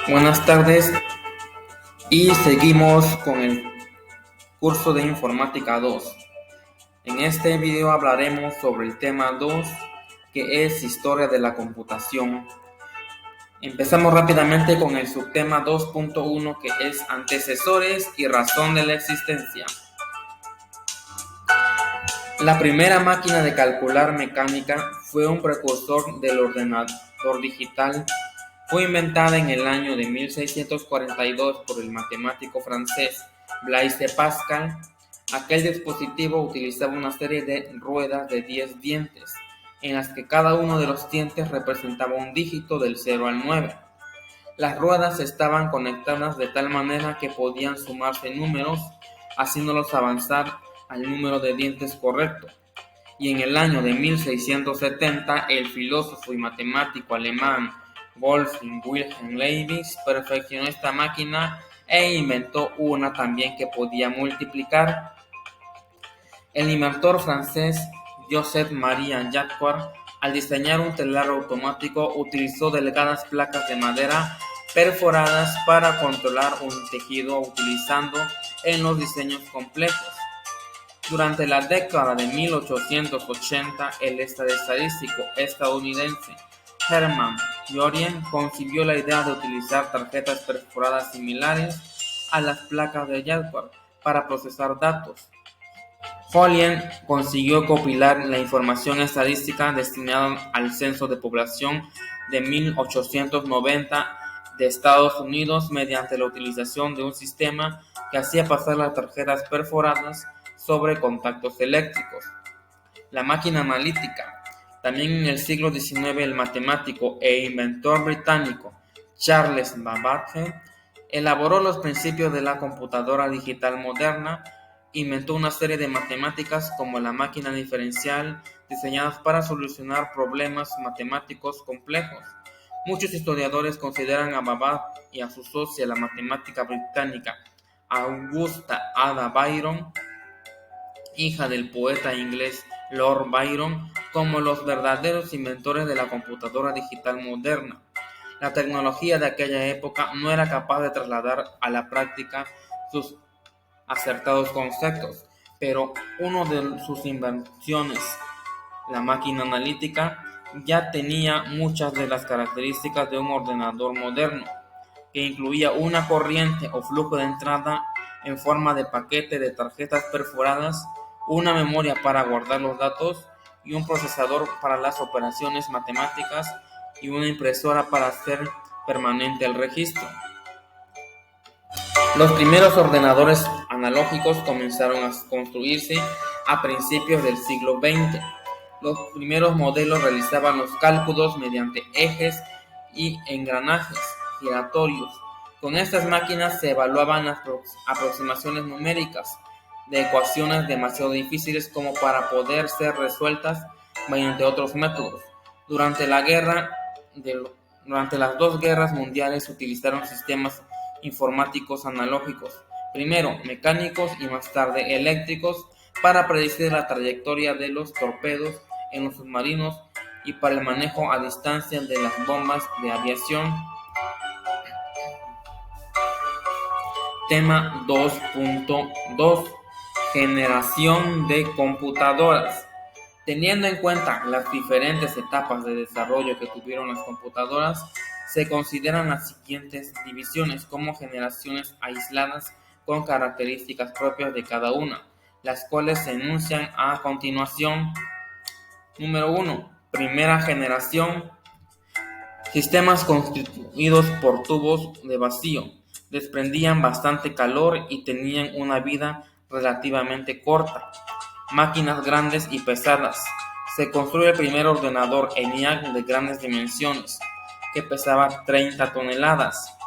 Buenas tardes y seguimos con el curso de Informática 2. En este video hablaremos sobre el tema 2, que es Historia de la Computación. Empezamos rápidamente con el subtema 2.1, que es Antecesores y razón de la existencia. La primera máquina de calcular mecánica fue un precursor del ordenador digital. Fue inventada en el año de 1642 por el matemático francés Blaise Pascal. Aquel dispositivo utilizaba una serie de ruedas de 10 dientes, en las que cada uno de los dientes representaba un dígito del 0 al 9. Las ruedas estaban conectadas de tal manera que podían sumarse números, haciéndolos avanzar al número de dientes correcto. Y en el año de 1670, el filósofo y matemático alemán Wolfgang Wilhelm Leibniz perfeccionó esta máquina e inventó una también que podía multiplicar. El inventor francés Joseph-Marie Jacquard, al diseñar un telar automático, utilizó delgadas placas de madera perforadas para controlar un tejido utilizando en los diseños complejos. Durante la década de 1880, el estadístico estadounidense Hermann Goering concibió la idea de utilizar tarjetas perforadas similares a las placas de Jacquard para procesar datos. Goering consiguió compilar la información estadística destinada al censo de población de 1890 de Estados Unidos mediante la utilización de un sistema que hacía pasar las tarjetas perforadas sobre contactos eléctricos. La máquina analítica. También en el siglo XIX, el matemático e inventor británico Charles Babbage elaboró los principios de la computadora digital moderna. Inventó una serie de matemáticas como la máquina diferencial, diseñadas para solucionar problemas matemáticos complejos. Muchos historiadores consideran a Babbage y a su socia, la matemática británica Augusta Ada Byron, hija del poeta inglés Lord Byron, como los verdaderos inventores de la computadora digital moderna. La tecnología de aquella época no era capaz de trasladar a la práctica sus acertados conceptos, pero una de sus invenciones, la máquina analítica, ya tenía muchas de las características de un ordenador moderno, que incluía una corriente o flujo de entrada en forma de paquete de tarjetas perforadas, una memoria para guardar los datos y un procesador para las operaciones matemáticas y una impresora para hacer permanente el registro. Los primeros ordenadores analógicos comenzaron a construirse a principios del siglo XX. Los primeros modelos realizaban los cálculos mediante ejes y engranajes giratorios. Con estas máquinas se evaluaban las aproximaciones numéricas de ecuaciones demasiado difíciles como para poder ser resueltas mediante otros métodos. Durante las dos guerras mundiales se utilizaron sistemas informáticos analógicos, primero mecánicos y más tarde eléctricos, para predecir la trayectoria de los torpedos en los submarinos y para el manejo a distancia de las bombas de aviación. Tema 2.2. Generación de computadoras. Teniendo en cuenta las diferentes etapas de desarrollo que tuvieron las computadoras, se consideran las siguientes divisiones como generaciones aisladas con características propias de cada una, las cuales se enuncian a continuación. Número 1. Primera generación. Sistemas constituidos por tubos de vacío. Desprendían bastante calor y tenían una vida relativamente corta. Máquinas grandes y pesadas. Se construye el primer ordenador ENIAC de grandes dimensiones, que pesaba 30 toneladas.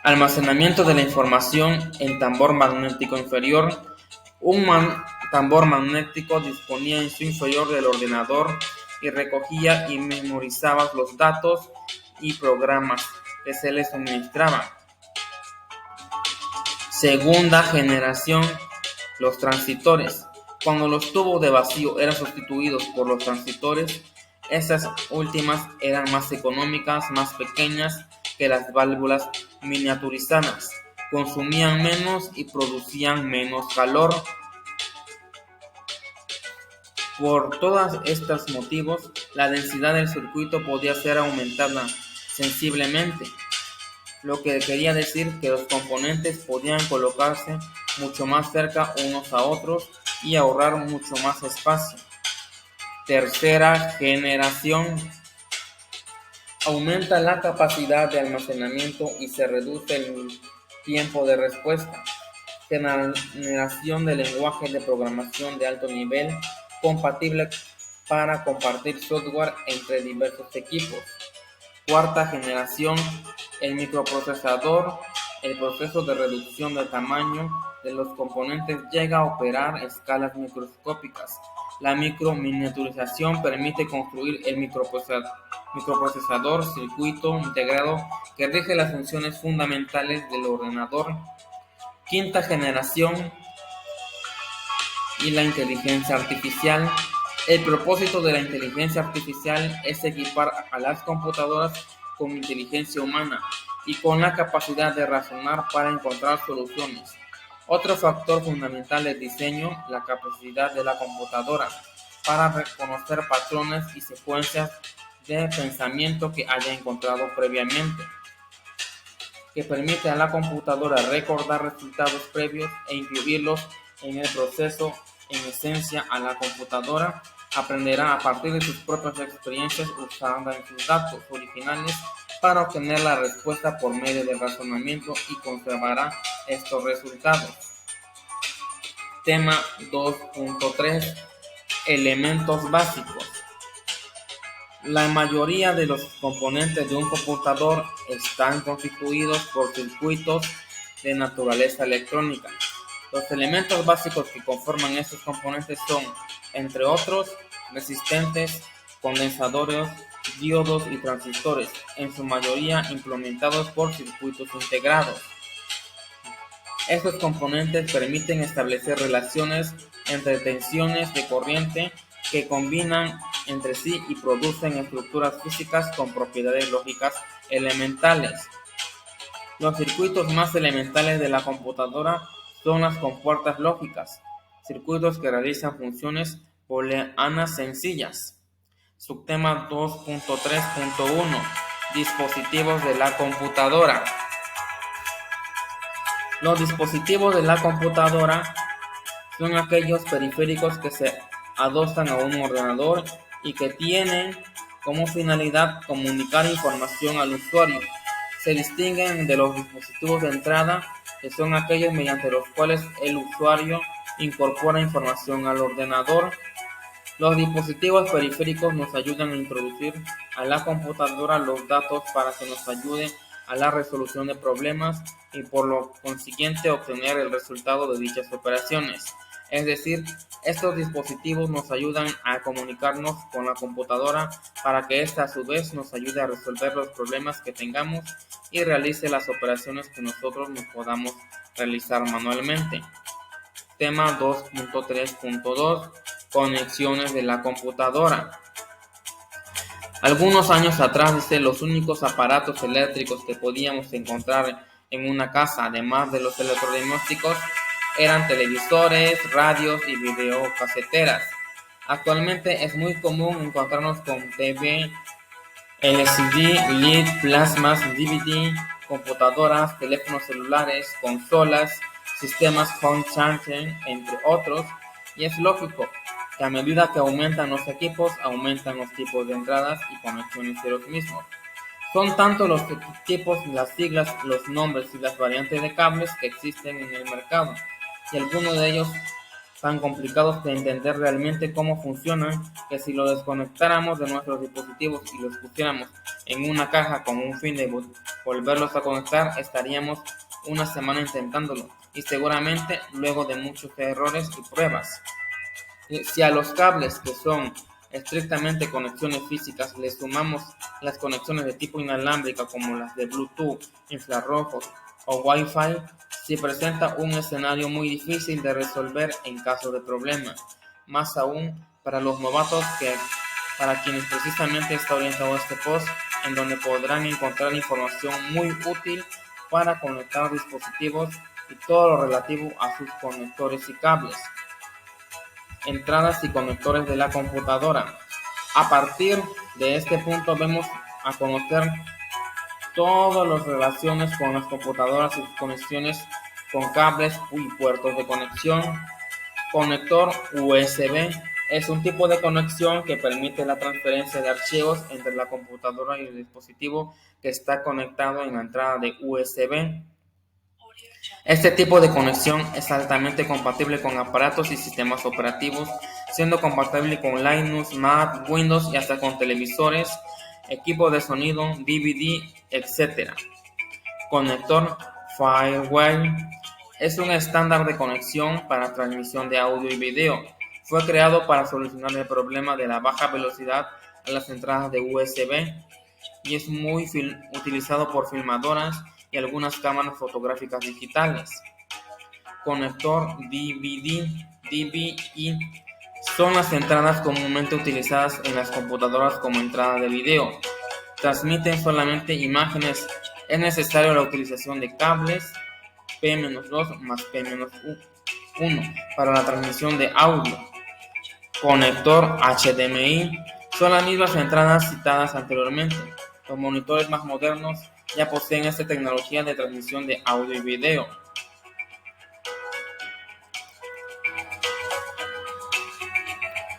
Almacenamiento de la información en tambor magnético inferior. Un tambor magnético disponía en su inferior del ordenador y recogía y memorizaba los datos y programas que se le suministraban. Segunda generación, los transistores. Cuando los tubos de vacío eran sustituidos por los transistores, estas últimas eran más económicas, más pequeñas, que las válvulas miniaturizadas, consumían menos y producían menos calor. Por todos estos motivos, la densidad del circuito podía ser aumentada sensiblemente, lo que quería decir que los componentes podían colocarse mucho más cerca unos a otros y ahorrar mucho más espacio. Tercera generación. Aumenta la capacidad de almacenamiento y se reduce el tiempo de respuesta. Generación de lenguaje de programación de alto nivel compatible para compartir software entre diversos equipos. Cuarta generación. El microprocesador. El proceso de reducción del tamaño de los componentes llega a operar a escalas microscópicas. La microminiaturización permite construir el microprocesador, circuito integrado que rige las funciones fundamentales del ordenador. Quinta generación y la inteligencia artificial. El propósito de la inteligencia artificial es equipar a las computadoras con inteligencia humana y con la capacidad de razonar para encontrar soluciones. Otro factor fundamental del diseño, la capacidad de la computadora para reconocer patrones y secuencias de pensamiento que haya encontrado previamente, que permite a la computadora recordar resultados previos e incluirlos en el proceso. En esencia, a la computadora aprenderá a partir de sus propias experiencias usando sus datos originales para obtener la respuesta por medio del razonamiento y conservará estos resultados. Tema 2.3. Elementos básicos. La mayoría de los componentes de un computador están constituidos por circuitos de naturaleza electrónica. Los elementos básicos que conforman estos componentes son, entre otros, resistentes, condensadores, diodos y transistores, en su mayoría implementados por circuitos integrados. Estos componentes permiten establecer relaciones entre tensiones de corriente que combinan entre sí y producen estructuras físicas con propiedades lógicas elementales. Los circuitos más elementales de la computadora son las compuertas lógicas, circuitos que realizan funciones booleanas sencillas. Subtema 2.3.1. Dispositivos de la computadora. Los dispositivos de la computadora son aquellos periféricos que se adosan a un ordenador y que tienen como finalidad comunicar información al usuario. Se distinguen de los dispositivos de entrada, que son aquellos mediante los cuales el usuario incorpora información al ordenador. Los dispositivos periféricos nos ayudan a introducir a la computadora los datos para que nos ayude a la resolución de problemas y por lo consiguiente obtener el resultado de dichas operaciones. Es decir, estos dispositivos nos ayudan a comunicarnos con la computadora para que ésta a su vez nos ayude a resolver los problemas que tengamos y realice las operaciones que nosotros nos podamos realizar manualmente. Tema 2.3.2. Conexiones de la computadora. Algunos años atrás, los únicos aparatos eléctricos que podíamos encontrar en una casa, además de los electrodomésticos, eran televisores, radios y videocaseteras. Actualmente es muy común encontrarnos con TV, LCD, LED, plasmas, DVD, computadoras, teléfonos celulares, consolas, sistemas home charging, entre otros, y es lógico que a medida que aumentan los equipos, aumentan los tipos de entradas y conexiones de los mismos. Son tanto los tipos, las siglas, los nombres y las variantes de cables que existen en el mercado, y algunos de ellos tan complicados de entender realmente cómo funcionan, que si lo desconectáramos de nuestros dispositivos y los pusiéramos en una caja con un fin de volverlos a conectar, estaríamos una semana intentándolo, y seguramente luego de muchos errores y pruebas. Si a los cables, que son estrictamente conexiones físicas, le sumamos las conexiones de tipo inalámbrica como las de Bluetooth, infrarrojos o Wi-Fi, se presenta un escenario muy difícil de resolver en caso de problema, más aún para los novatos, que para quienes precisamente está orientado este post. en donde podrán encontrar información muy útil para conectar dispositivos y todo lo relativo a sus conectores y cables, entradas y conectores de la computadora. A partir de este punto vamos a conocer todas las relaciones con las computadoras y sus conexiones con cables y puertos de conexión. Conector USB es un tipo de conexión que permite la transferencia de archivos entre la computadora y el dispositivo que está conectado en la entrada de USB. Este tipo de conexión es altamente compatible con aparatos y sistemas operativos, siendo compatible con Linux, Mac, Windows y hasta con televisores, equipos de sonido, DVD, etc. Conector Firewire es un estándar de conexión para transmisión de audio y video. Fue creado para solucionar el problema de la baja velocidad a las entradas de USB y es muy utilizado por filmadoras y algunas cámaras fotográficas digitales. Conector DVD-DVI son las entradas comúnmente utilizadas en las computadoras como entrada de video. Transmiten solamente imágenes. Es necesaria la utilización de cables P-2 más P-1 para la transmisión de audio. Conector HDMI son las mismas entradas citadas anteriormente. Los monitores más modernos ya poseen esta tecnología de transmisión de audio y video.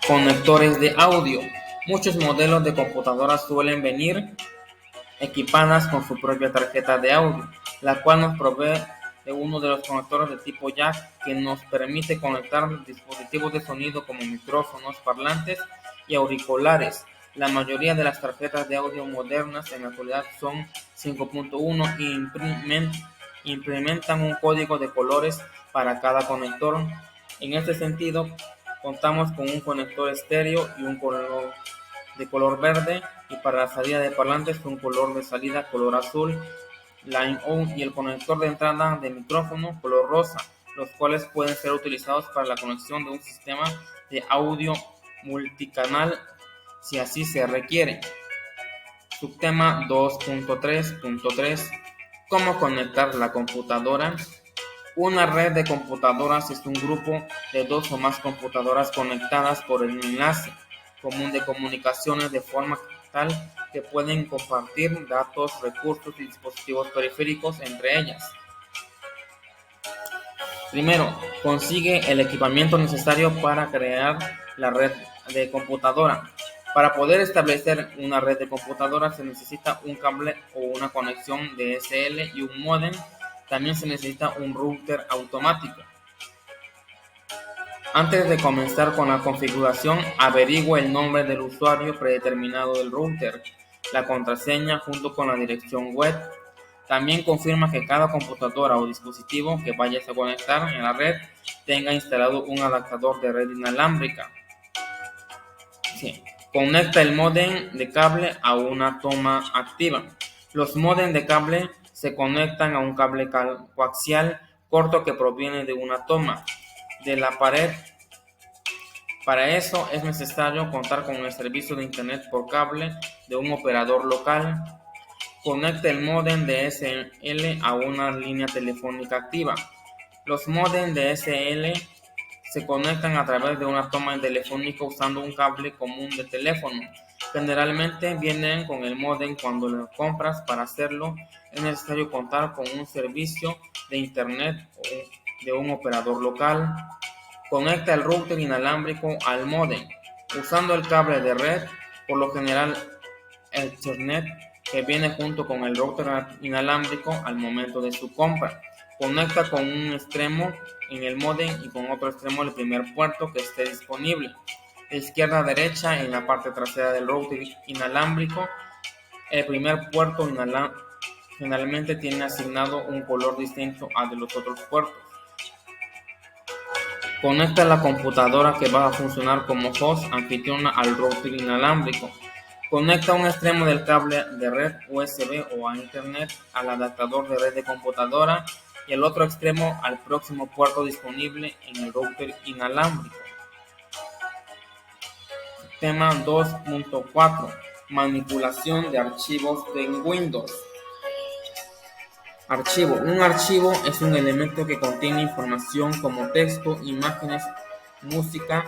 Conectores de audio. Muchos modelos de computadoras suelen venir equipadas con su propia tarjeta de audio, la cual nos provee de uno de los conectores de tipo jack que nos permite conectar dispositivos de sonido como micrófonos, parlantes y auriculares. La mayoría de las tarjetas de audio modernas en la actualidad son 5.1 y implementan un código de colores para cada conector. En este sentido, contamos con un conector estéreo y un color de color verde, y para la salida de parlantes un color de salida color azul, line out, y el conector de entrada de micrófono color rosa, los cuales pueden ser utilizados para la conexión de un sistema de audio multicanal si así se requiere. Subtema 2.3.3 ¿Cómo conectar la computadora? Una red de computadoras es un grupo de dos o más computadoras conectadas por un enlace común de comunicaciones de forma tal que pueden compartir datos, recursos y dispositivos periféricos entre ellas. Primero, consigue el equipamiento necesario para crear la red de computadora. Para poder establecer una red de computadora se necesita un cable o una conexión DSL y un módem. También se necesita un router automático. Antes de comenzar con la configuración, averigua el nombre del usuario predeterminado del router, la contraseña junto con la dirección web. También confirma que cada computadora o dispositivo que vayas a conectar en la red tenga instalado un adaptador de red inalámbrica. Sí. Conecta el módem de cable a una toma activa. Los módems de cable se conectan a un cable coaxial corto que proviene de una toma de la pared. Para eso es necesario contar con el servicio de internet por cable de un operador local. Conecta el módem DSL a una línea telefónica activa. Los módems DSL se conectan a través de una toma telefónica usando un cable común de teléfono. Generalmente vienen con el módem cuando lo compras. Para hacerlo es necesario contar con un servicio de internet de un operador local. Conecta el router inalámbrico al módem usando el cable de red, por lo general Ethernet, que viene junto con el router inalámbrico al momento de su compra. Conecta con un extremo en el módem y con otro extremo el primer puerto que esté disponible. De izquierda a derecha en la parte trasera del router inalámbrico, el primer puerto generalmente tiene asignado un color distinto al de los otros puertos. Conecta la computadora que va a funcionar como host anfitriona al router inalámbrico. Conecta un extremo del cable de red USB o a Internet al adaptador de red de computadora y el otro extremo al próximo puerto disponible en el router inalámbrico. Tema 2.4 Manipulación de archivos en Windows. Archivo. Un archivo es un elemento que contiene información como texto, imágenes, música.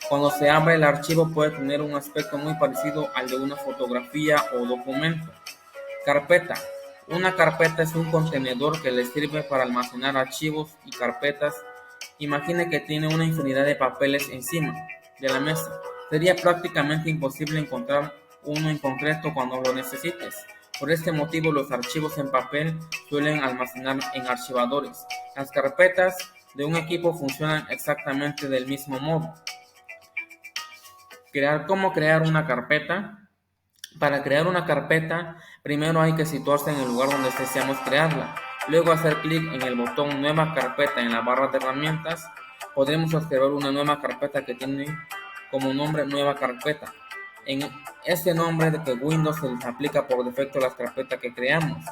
Cuando se abre el archivo puede tener un aspecto muy parecido al de una fotografía o documento. Carpeta. Una carpeta es un contenedor que le sirve para almacenar archivos y carpetas. Imagine que tiene una infinidad de papeles encima de la mesa. Sería prácticamente imposible encontrar uno en concreto cuando lo necesites. Por este motivo, los archivos en papel suelen almacenar en archivadores. Las carpetas de un equipo funcionan exactamente del mismo modo. ¿Cómo crear una carpeta? Para crear una carpeta, primero hay que situarse en el lugar donde deseamos crearla. Luego hacer clic en el botón Nueva carpeta en la barra de herramientas. Podremos observar una nueva carpeta que tiene como nombre Nueva carpeta. En este nombre de que Windows se les aplica por defecto a las carpetas que creamos.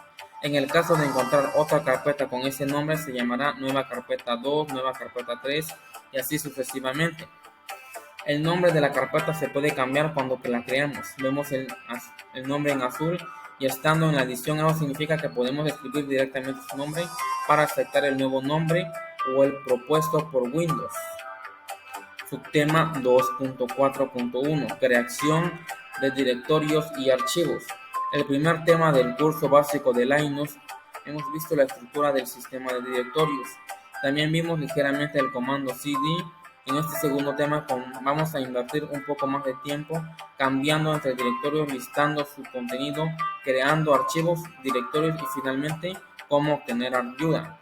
En el caso de encontrar otra carpeta con ese nombre, se llamará Nueva carpeta 2, Nueva carpeta 3 y así sucesivamente. El nombre de la carpeta se puede cambiar cuando la creamos. Vemos el nombre en azul y estando en la edición eso significa que podemos escribir directamente su nombre para aceptar el nuevo nombre o el propuesto por Windows. Subtema 2.4.1 Creación de directorios y archivos. El primer tema del curso básico de Linux hemos visto la estructura del sistema de directorios. También vimos ligeramente el comando cd. En este segundo tema vamos a invertir un poco más de tiempo cambiando entre directorios, listando su contenido, creando archivos, directorios y finalmente cómo obtener ayuda.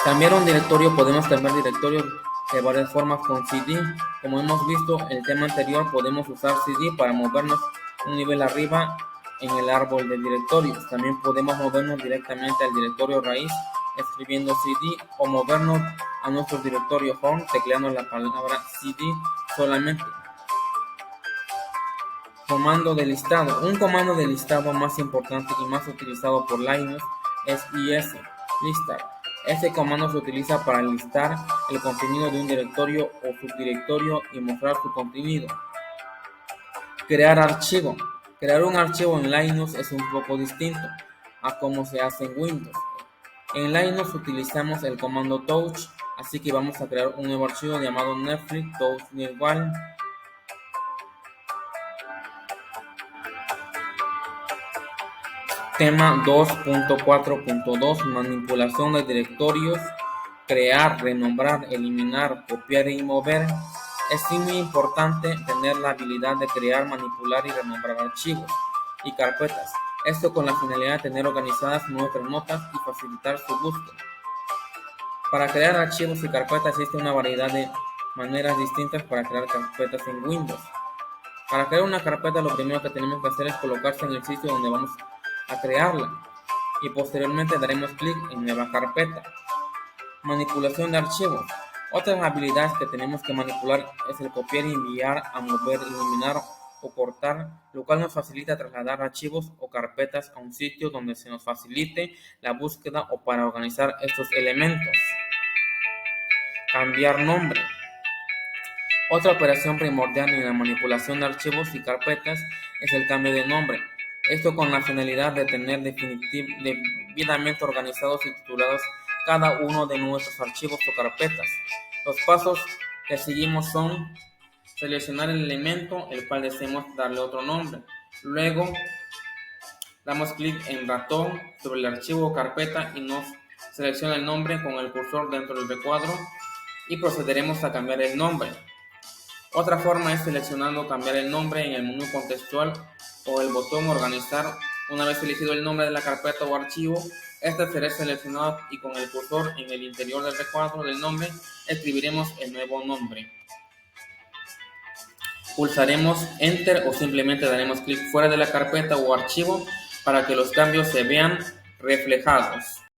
Cambiar un directorio. Podemos cambiar directorios de varias formas con cd. Como hemos visto en el tema anterior, podemos usar cd para movernos un nivel arriba en el árbol de directorios. También podemos movernos directamente al directorio raíz escribiendo cd o movernos a nuestro directorio home tecleando la palabra cd solamente. Comando de listado. Un comando de listado más importante y más utilizado por Linux es is, listar. Este comando se utiliza para listar el contenido de un directorio o subdirectorio y mostrar su contenido. Crear archivo. Crear un archivo en Linux es un poco distinto a cómo se hace en Windows. En Linux utilizamos el comando touch, así que vamos a crear un nuevo archivo llamado Netflix touch igual. Tema 2.4.2 Manipulación de directorios. Crear, renombrar, eliminar, copiar y mover. Es muy importante tener la habilidad de crear, manipular y renombrar archivos y carpetas. Esto con la finalidad de tener organizadas nuestras notas y facilitar su búsqueda. Para crear archivos y carpetas existe una variedad de maneras distintas para crear carpetas en Windows. Para crear una carpeta lo primero que tenemos que hacer es colocarse en el sitio donde vamos a crearla y posteriormente daremos clic en Nueva carpeta. Manipulación de archivos. Otras habilidades que tenemos que manipular es el copiar y enviar, a mover, eliminar o cortar, lo cual nos facilita trasladar archivos o carpetas a un sitio donde se nos facilite la búsqueda o para organizar estos elementos. Cambiar nombre. Otra operación primordial en la manipulación de archivos y carpetas es el cambio de nombre. Esto con la finalidad de tener debidamente organizados y titulados cada uno de nuestros archivos o carpetas. Los pasos que seguimos son seleccionar el elemento el cual deseamos darle otro nombre. Luego damos clic en ratón sobre el archivo o carpeta y nos selecciona el nombre con el cursor dentro del recuadro y procederemos a cambiar el nombre. Otra forma es seleccionando cambiar el nombre en el menú contextual o el botón organizar. Una vez elegido el nombre de la carpeta o archivo, este será seleccionado y con el cursor en el interior del recuadro del nombre escribiremos el nuevo nombre. Pulsaremos Enter o simplemente daremos clic fuera de la carpeta o archivo para que los cambios se vean reflejados.